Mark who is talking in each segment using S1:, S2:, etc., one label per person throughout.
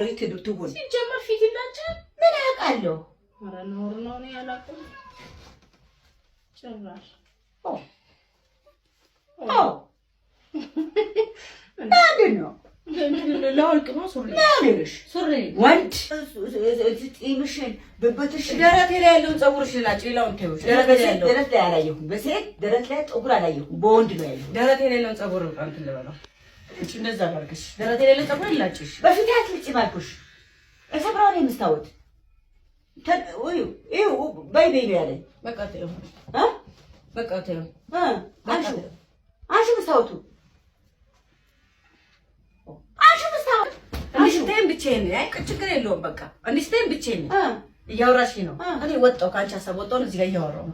S1: ሪት ድርቱን
S2: ሲጀመር ፊት ይላጫል
S1: ምን ያውቃለሁ
S2: ኧረ ኖር ነው ነው ያላቀው ጭራሽ
S1: ምንድነው
S2: ለወልቅ ነው ሱሪ
S1: ማለሽ
S2: ሱሪ
S1: ወንድ ጢምሽን በበትሽ
S2: ደረቴ ላይ ያለውን ፀጉርሽን ላጭ ሌላውን ተይውሽ ደረቴ ላይ ያለው
S1: ደረት ላይ አላየሁም በሴት ደረት ላይ ፀጉር አላየሁም በወንድ ነው ያየሁት
S2: ደረቴ ላይ ያለውን ፀጉር እንትን ልበለው እቺ እንደዛ አድርገሽ ደረቴ ላይ ያለውን ፀጉር ላጭሽ
S1: በፊት አትልጪ ባልኩሽ እሰብራው ነው የምታወት ይው በይ ያለኝ
S2: በቃ ተይው በቃ ተይው
S1: አንቺ መስታወቱ
S2: አንቺ ብቻዬን ነኝ። አይ ችግር የለውም በቃ እንዲህ ስተን ብቻዬን ነኝ። እያወራሽ ነው። እኔ ወጣሁ ካንቺ ሀሳብ ወጣሁ እዚህ ጋር እያወራሁ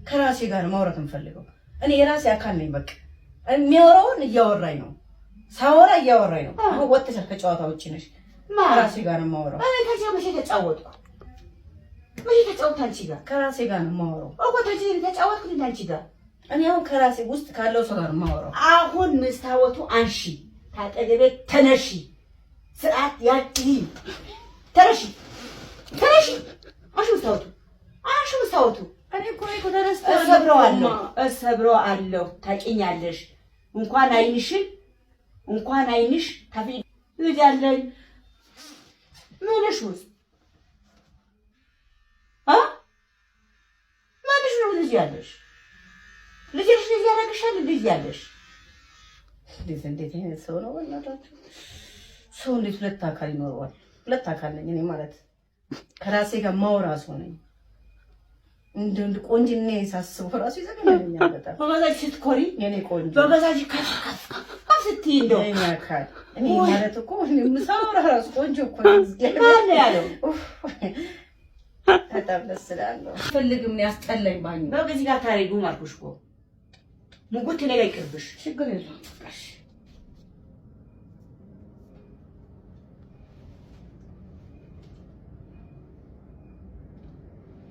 S2: ከራሴ ጋር ማውራት የምፈልገው እኔ የራሴ አካል ነኝ። በቃ የሚያወራውን እያወራኝ ነው። ሳወራ እያወራኝ ነው። አሁን ወጥተሽ ከጨዋታ ውጪ ነሽ። ከራሴ ጋር ነው የማወራው።
S1: እኔ ታዲያ መቼ ተጫወትኩ አንቺ ጋር?
S2: ከራሴ ጋር ነው የማወራው።
S1: ታዲያ ተጫወትኩ አንቺ ጋር?
S2: እኔ አሁን ከራሴ ውስጥ ካለው ሰው ጋር የማወራው።
S1: አሁን መስታወቱ አንሺ፣ ታጠገቤ ተነሺ፣ ስርዓት ያቂ ተነሺ አንሺ መስታወቱ
S2: እኔ እኮ ተነስተ
S1: እሰብረዋለሁ ታውቂኛለሽ። እንኳን አይንሽ ታፊ ልጅ ምንሽ ውስጥ ማንሽ ነው ልጅ ያለሽ? ልጅሽ ያደርግሻል ልጅ ያለሽ
S2: እንዴት አይነት ሰው ነው? በእናታችሁ ሰው እንዴት ሁለት አካል ይኖረዋል? ሁለት አካል ነኝ እኔ ማለት ከራሴ ጋር ማውራ ሰው ነኝ። እንደ ቆንጅኔ ሳስበው ራሱ ይዘገኛል በጣም።
S1: በገዛሽ ስትኮሪ
S2: የኔ ቆንጆ
S1: በገዛሽ ከፍ ስትይ እንደው
S2: የኔ አካል እኔ ማለት እኮ ምሳውራ ራሱ ቆንጆ እኮ ነው
S1: ያለው።
S2: በጣም ደስ ይላል። ፈልግም ነው ያስጠላኝ ባኝ
S1: በዚህ ጋር ታሪጉ ማርኩሽ እኮ ሙጉት ላይ ይቅርብሽ።
S2: ችግር የለውም። እሺ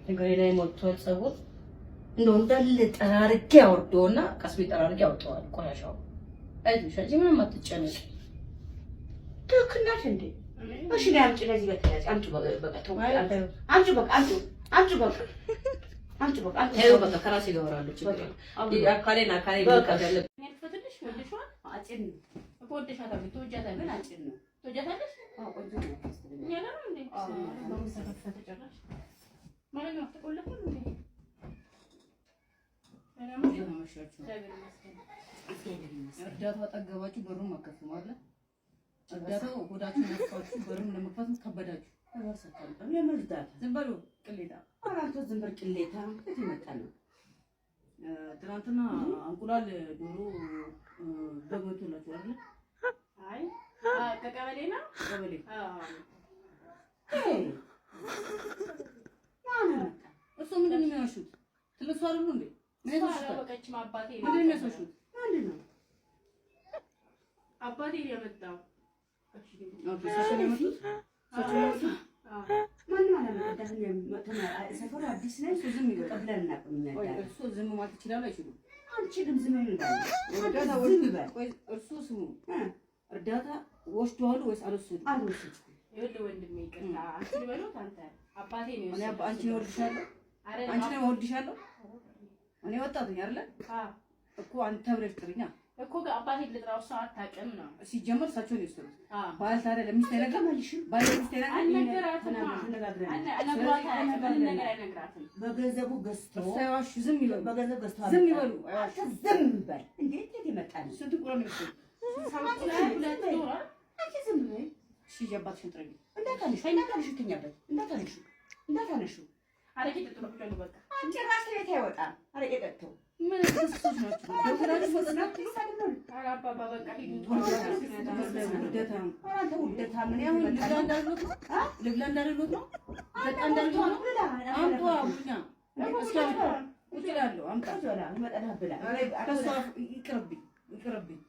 S2: እግሬ ላይ ሞልቷል ፀጉር። እንደው እንዳለ ጠራርጌ አወርደውና ቀስቤ ጠራርጌ አውጣዋል ቆሻሻው። አይዞሽ አንቺ ምንም አትጨነቂ።
S1: ትክክልናት እንዴ? እሺ ላይ አምጪ፣ ለዚህ በተያያዘ አምጪ። በቃ ተው አምጪ፣ በቃ አምጪ በቃ
S2: ይሄው በቃ ከራሴ ጋር አወራለሁ። ችግር የለም። አካሌን መቀበል ያለብኝ ፈትልሽ ወልሽዋ አጭን ወደሻታ ብትወጃታ ምን አጭን ነው ተወጃታለሽ? ቆንጆ ነው እኛ ጋር ነው እንዴ? ነው ተፈፈተ ጨራሽ ማለት ነው። ተቆለፈ እንዴ? እኔ ምን ነው ማሻችሁ እርዳታ አጠገባችሁ በሩን መከፈት ማለት እርዳታው ሆዳችሁ ነፍሳችሁ በሩን ለመክፈት ከበዳችሁ ተወሰከም ለመርዳት ዝም በሉ ቅሌታ
S1: አራንተ ዝም በል ቅሌታ ይመጣ ነው።
S2: ትናንትና እንቁላል ዶሮ ደግሞላችሁ አይደል? አይ ከቀበሌ ነው ቀበሌ እሱ ምንድን ነው የሚያሹት? ትልሱ አይደሉ እንዴ? ምን ታረቀች ማባቴ ነው ምንድን ነው የሚያሹት? ምንድን ነው አባቴ ያመጣው? እሺ ኦኬ ሰፈር ያመጡት
S1: ማን ሰፈሩ አዲስ ነው። እሱ ዝም ይቀበላል እና
S2: እሱ ዝም ማለት ይችላል አይችልም?
S1: አንቺንም ዝም ይላል።
S2: እርዳታ ወስዱ። ቆይ እርሱ ስሙ እርዳታ ወስዷል ወይስ አልወሰዱም?
S1: አልወሰዱም።
S2: ይኸውልህ ወንድሜ ይቅርታ አንቺ ልበለው አንተ አባቴ ነው። እኔ አንቺን እወድሻለሁ፣ አንቺን እወድሻለሁ። እኔ ወጣሁኝ አይደለ? እኮ አንተ ብለሽ ጥሪኛ እኮ አባቴ ልጥራው ሰው አታውቅም ነው ሲጀመር እሳቸው ነው የወሰዱት። ባል ታዲያ ለሚስት አይነግርም አልሽም? ባል ለሚስት አይነግርም አይነግራትም።
S1: በገንዘቡ ገዝቶ
S2: ሳይዋሹ ዝም ይበሉ፣
S1: በገንዘቡ ገዝቶ
S2: ዝም ይበሉ።
S1: ዝም በል እንዴት ይመጣል?
S2: ስንት ቁራን ነው
S1: አንቺ ዝም በይ።
S2: እሺ አባትሽን ጥሪኝ።
S1: እንዳታነሹ ትኛበት እንዳታነሹ
S2: አረቄ ጠጡ ነው ብቻ በቃ
S1: አንቺ ራስ ላይ አይወጣም። አረቄ ጠጡ ምን
S2: ተስሶች ናቸው?
S1: ዶክተራችሁ ወስናት ይሳደናል።
S2: አባባ በቃ ሂዱ
S1: ውደታ ምን
S2: ያሁን ልብላ እንዳሉት ነው ልብላ እንዳሉት ነው በቃ እንዳሉት ነው አንተ አቡኛ እችላለሁ አምጣ
S1: ይመጣና ብላ
S2: ከሷ ይቅርብኝ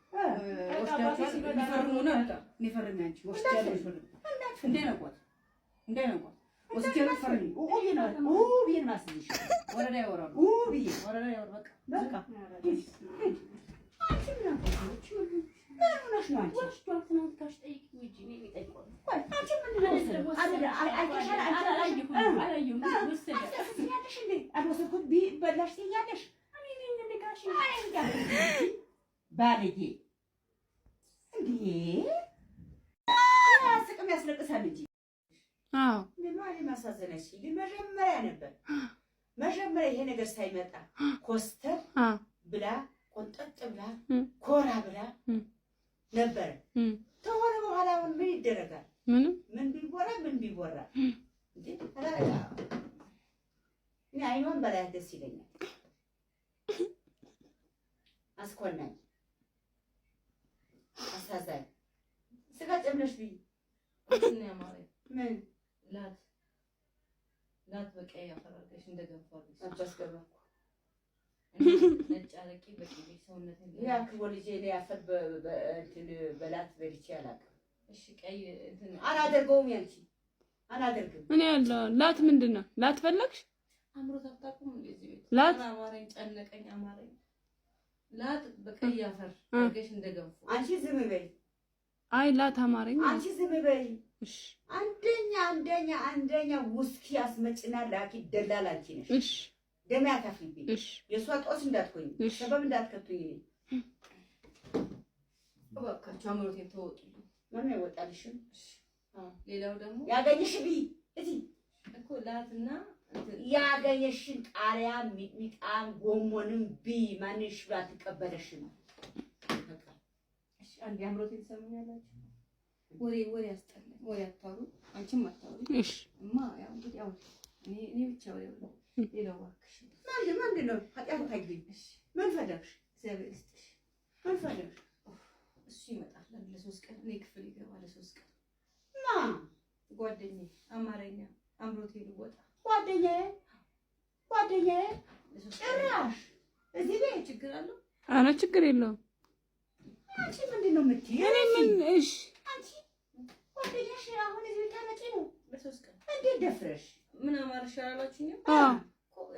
S2: ወስዳችሁ ይፈርሙ ነው አምጣ ይፈርም ያንቺ ወስዳችሁ ይፈርም እንዴ ነው ወስዳችሁ ይፈርም ቢን ማስልሽ ወረዳ ያወራሉ ወረዳ ያወራ በቃ
S1: ምን ሆነሽ ነው አንቺ?
S3: ወስዷል። ትናንት ጋሽ ጠይቂ እንጂ እኔ የሚጠይቀው
S1: አንቺ ምንድን ነው የወሰደው?
S3: አላየሁም።
S1: ትያለሽ እንዴ? አልወሰድኩም በላሽ ትያለሽ? ባለጌ እንዴ! አያስቅም ያስለቅሳል እንጂ።
S4: አዎ
S1: ለማን ማሳዘነሽ? ግን መጀመሪያ ይሄ ነገር ሳይመጣ ኮስተር ብላ ቆንጠጥ ብላ ኮራ ብላ ነበር። ተሆነ በኋላ አሁን ምን ይደረጋል? ምን ቢወራ እንዴ! እኔ አይኗን በላይ ደስ ይለኛል። አስኮናኝ አሳዛኝ ስጋ ጨምረሽ ብይ
S2: እኔ ያማረ
S1: ምን
S2: ላት በቀይ ያፈራገሽ እንደገፋለሽ
S1: አባስገባኩ
S2: ነጭ አረቂ በቅቤ ሰውነትን
S1: ያ ከወልጄ ላይ አፈር በእንትን በላት በልቼ አላውቅም።
S2: እሺ ቀይ እንትን
S1: አላደርገውም። ያንቺ አላደርግም።
S4: እኔ ያለው ላት ምንድን ነው? ላት ፈለግሽ?
S2: አምሮ ታጣቁም እንደዚህ ቤት
S4: ላት
S2: አማረኝ ጨነቀኝ አማረኝ ላት በቀይ አፈር አርገሽ እንደገፉ
S1: አንቺ ዝም በይ።
S4: አይ ላት አማረኝ።
S1: አንቺ ዝም በይ።
S4: እሺ
S1: አንደኛ ውስኪ አስመጭና ላኪ ደላላ አንቺ ነሽ።
S4: እሺ
S1: ደም ያታፍልብኝ።
S4: እሺ
S1: የሷ ጦስ እንዳትሆኝ ሰበብ እንዳትከቱኝ።
S2: እባካችሁ አምሮቴን ተወጡልኝ።
S1: ማን ያወጣልሽም?
S2: ሌላው ደግሞ
S1: ያገኘሽ ቢ እቲ
S2: እኮ ላትና
S1: ያገኘሽን ቃሪያ ሚጥሚጣም ጎሞንም ቢ ማንሽ ብላ ትቀበለሽም። በቃ
S2: እሺ አንዴ አምሮቴን ሰሙኛላችሁ። ወሬ አስጠላኝ። ወሬ አታውሩ፣ አንቺም አታውሪ።
S4: እሺ
S2: እማ ያው እንግዲህ ያው እኔ ብቻ ወሬ ነው። ሌላው እባክሽ
S1: ምንድን ነው ኃጢአት ታግኝ? እሺ ምን ፈለግሽ?
S2: እግዚአብሔር ይስጥሽ።
S1: ምን ፈለግሽ?
S2: እሱ ይመጣል ለ3 ቀን እኔ ክፍል ይገባል ለ3 ቀን
S1: ማ
S2: ጓደኛዬ አማርኛ አምሮቴን ወጣ
S1: ጓደኛዬ ጭራሽ እዚህ ቤት
S2: ችግር አለው?
S4: ኧረ ችግር የለውም።
S1: አንቺ ምንድን ነው የምትይው?
S4: እኔ ምን እሺ
S1: አንቺ ጓደኛሽ አሁን እዚህ ታመጪ ነው
S2: ለ3 ቀን
S1: እንዴት ደፍረሽ?
S2: ምን አማርሽ አላችሁኝ? እኮ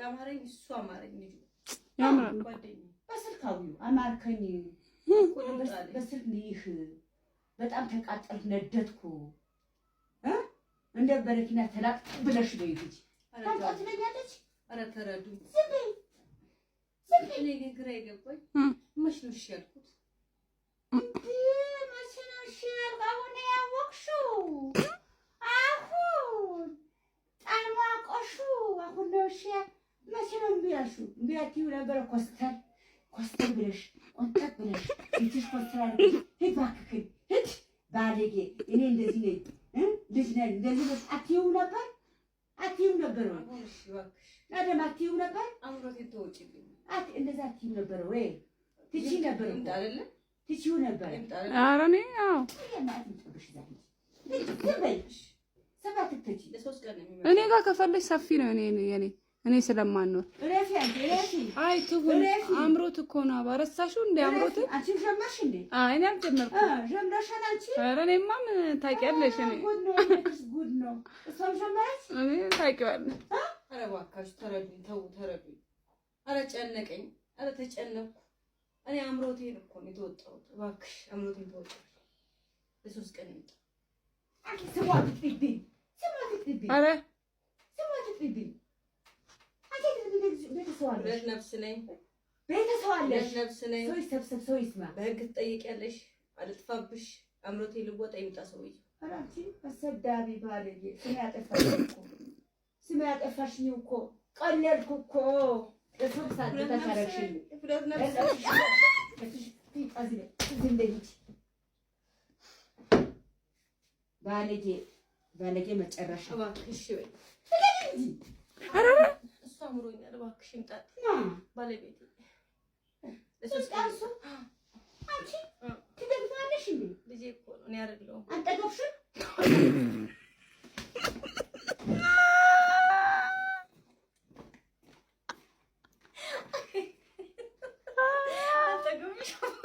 S2: ያማረኝ እሱ አማረኝ ልጁ
S4: ያምራል።
S2: ጓደኛዬ
S1: በስልካዊው አማርከኝ በስልክ ልይህ በጣም ተቃጠልኩ ነደድኩ እንደ በረኪና ተላቅ ብለሽ ነው ይልጅ ታንጣት ለኛለች።
S2: ኧረ ተረዱኝ።
S1: ዝም በይ
S2: እኔ ግን ግራ የገባኝ መች ነው እሺ ያልኩት?
S1: መች ነው እሺ ያልኩት? አሁን ያወቅሽው አሁን ጣልማቆሹ አሁን ነው እሺ። መች ነው እምቢ ያልሽው? እምቢ አትይው ነበረ ኮስተር ብለሽ ቆንጠጥ ብለሽ ቤትሽ ኮስተር አድርገሽ ሂድ እባክህን ሂድ ባለጌ እኔ እንደዚህ ነኝ ልጅ ነኝ እንደዚህ ነው አትይው ነበር ወይ?
S2: እሺ እባክሽ
S1: አደም አትይው ነበር?
S2: አምሮቴን ተወጪልኝ።
S1: እንደዛ አትይው ነበር ወይ? ትችይ ነበር
S2: አይደለ?
S1: ትችይው ነበር።
S4: ኧረ እኔ አዎ እኔ ጋር ከፈለሽ ሰፊ ነው። እኔ ስለማንኖር አይ ትሁን አምሮት እኮ ነው። አባረሳሽው እንደ አምሮት
S1: አንቺ ጀመርሽ እንዴ?
S4: አይ እኔ አልጀመርኩም።
S1: ጀምረሻል አንቺ?
S4: ኧረ እኔማ ምን ታውቂያለሽ?
S1: ጉድ ነው። እሷም ጀመረች።
S4: እኔ ታውቂዋለሽ።
S2: ኧረ እባካችሁ ተረዱኝ፣ ተረዱኝ። ኧረ ጨነቀኝ፣ ኧረ ተጨነቅኩ። እኔ አምሮቴን እኮ ነው የተወጣሁት። እባክሽ አምሮቴን ተወጣሁ። ለ3 ቀን ይምጣ።
S1: አንቺ ስሟት ትጥብኝ።
S4: ኧረ
S2: ሁለት ነፍስ ነኝ።
S1: ቤተሰብ አለሽ።
S2: ነፍስ ነኝ።
S1: ሰው ይሰብሰብ፣ ሰው ይስማ።
S2: በህግ ትጠይቂያለሽ። አልጥፋብሽ። አምሮቴ ልወጣ ይምጣ ሰውዬው።
S1: ኧረ አንቺ አሰዳቢ ባለጌ! ስሜ ያጠፋሽኝ እኮ ቀለድኩ እኮ ለሰው ሳትታ ታረክሽኝ።
S2: ሁለት ነፍስ
S1: ባለጌ መጨረሻ።
S2: እባክሽ በይ።
S4: ኧረ
S2: እሱ አምሮኛል። እባክሽ ይምጣ ባለቤቴ።
S1: አንቺ ትደግማለሽ እንዴ?
S2: ልጄ እኮ ነው። እኔ አይደለሁም።
S1: አንጠገብሽም?
S2: አልጠገብሽም